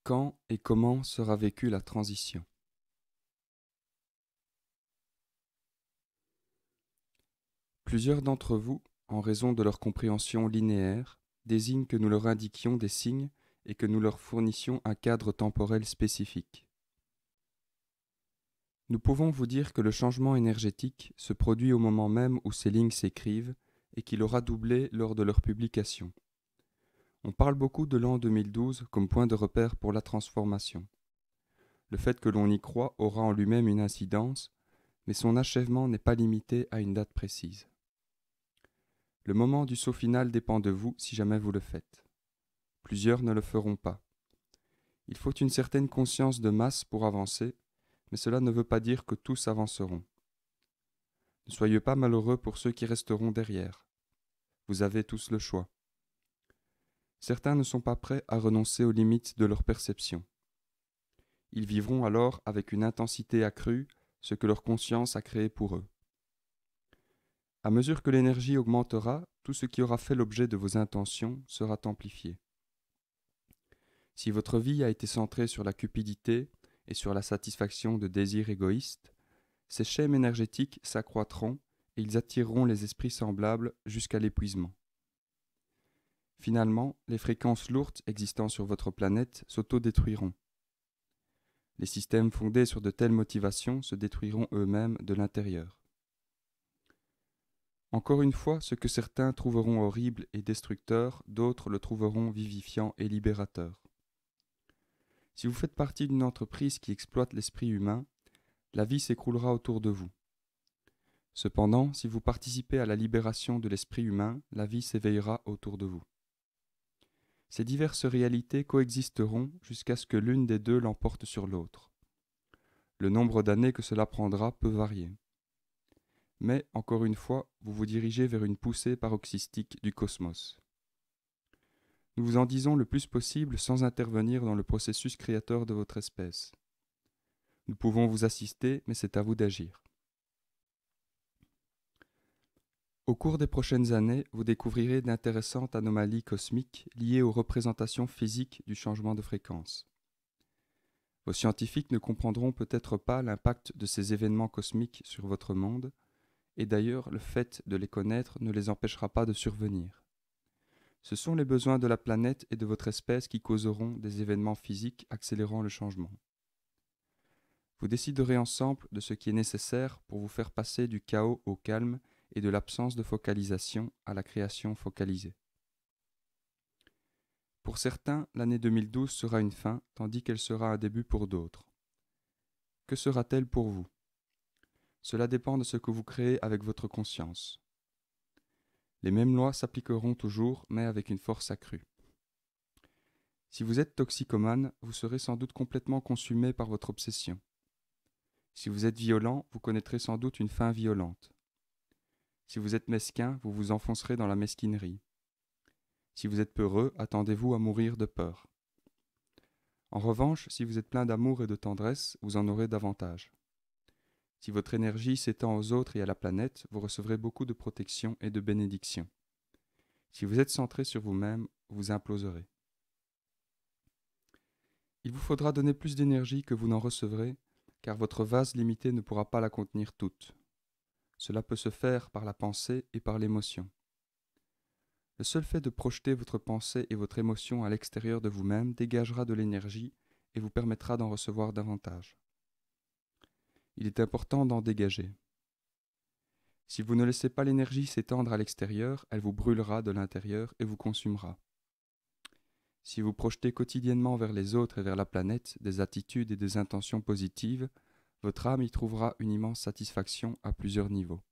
Quand et comment sera vécue la transition? Plusieurs d'entre vous, en raison de leur compréhension linéaire, désignent que nous leur indiquions des signes et que nous leur fournissions un cadre temporel spécifique. Nous pouvons vous dire que le changement énergétique se produit au moment même où ces lignes s'écrivent et qu'il aura doublé lors de leur publication. On parle beaucoup de l'an 2012 comme point de repère pour la transformation. Le fait que l'on y croit aura en lui-même une incidence, mais son achèvement n'est pas limité à une date précise. Le moment du saut final dépend de vous si jamais vous le faites. Plusieurs ne le feront pas. Il faut une certaine conscience de masse pour avancer, mais cela ne veut pas dire que tous avanceront. Ne soyez pas malheureux pour ceux qui resteront derrière. Vous avez tous le choix. Certains ne sont pas prêts à renoncer aux limites de leur perception. Ils vivront alors avec une intensité accrue ce que leur conscience a créé pour eux. À mesure que l'énergie augmentera, tout ce qui aura fait l'objet de vos intentions sera amplifié. Si votre vie a été centrée sur la cupidité et sur la satisfaction de désirs égoïstes, ces schèmes énergétiques s'accroîtront et ils attireront les esprits semblables jusqu'à l'épuisement. Finalement, les fréquences lourdes existant sur votre planète s'autodétruiront. Les systèmes fondés sur de telles motivations se détruiront eux-mêmes de l'intérieur. Encore une fois, ce que certains trouveront horrible et destructeur, d'autres le trouveront vivifiant et libérateur. Si vous faites partie d'une entreprise qui exploite l'esprit humain, la vie s'écroulera autour de vous. Cependant, si vous participez à la libération de l'esprit humain, la vie s'éveillera autour de vous. Ces diverses réalités coexisteront jusqu'à ce que l'une des deux l'emporte sur l'autre. Le nombre d'années que cela prendra peut varier. Mais, encore une fois, vous vous dirigez vers une poussée paroxystique du cosmos. Nous vous en disons le plus possible sans intervenir dans le processus créateur de votre espèce. Nous pouvons vous assister, mais c'est à vous d'agir. Au cours des prochaines années, vous découvrirez d'intéressantes anomalies cosmiques liées aux représentations physiques du changement de fréquence. Vos scientifiques ne comprendront peut-être pas l'impact de ces événements cosmiques sur votre monde, et d'ailleurs le fait de les connaître ne les empêchera pas de survenir. Ce sont les besoins de la planète et de votre espèce qui causeront des événements physiques accélérant le changement. Vous déciderez ensemble de ce qui est nécessaire pour vous faire passer du chaos au calme et de l'absence de focalisation à la création focalisée. Pour certains, l'année 2012 sera une fin, tandis qu'elle sera un début pour d'autres. Que sera-t-elle pour vous? Cela dépend de ce que vous créez avec votre conscience. Les mêmes lois s'appliqueront toujours, mais avec une force accrue. Si vous êtes toxicomane, vous serez sans doute complètement consumé par votre obsession. Si vous êtes violent, vous connaîtrez sans doute une fin violente. Si vous êtes mesquin, vous vous enfoncerez dans la mesquinerie. Si vous êtes peureux, attendez-vous à mourir de peur. En revanche, si vous êtes plein d'amour et de tendresse, vous en aurez davantage. Si votre énergie s'étend aux autres et à la planète, vous recevrez beaucoup de protection et de bénédiction. Si vous êtes centré sur vous-même, vous imploserez. Il vous faudra donner plus d'énergie que vous n'en recevrez, car votre vase limité ne pourra pas la contenir toute. Cela peut se faire par la pensée et par l'émotion. Le seul fait de projeter votre pensée et votre émotion à l'extérieur de vous-même dégagera de l'énergie et vous permettra d'en recevoir davantage. Il est important d'en dégager. Si vous ne laissez pas l'énergie s'étendre à l'extérieur, elle vous brûlera de l'intérieur et vous consumera. Si vous projetez quotidiennement vers les autres et vers la planète des attitudes et des intentions positives, votre âme y trouvera une immense satisfaction à plusieurs niveaux.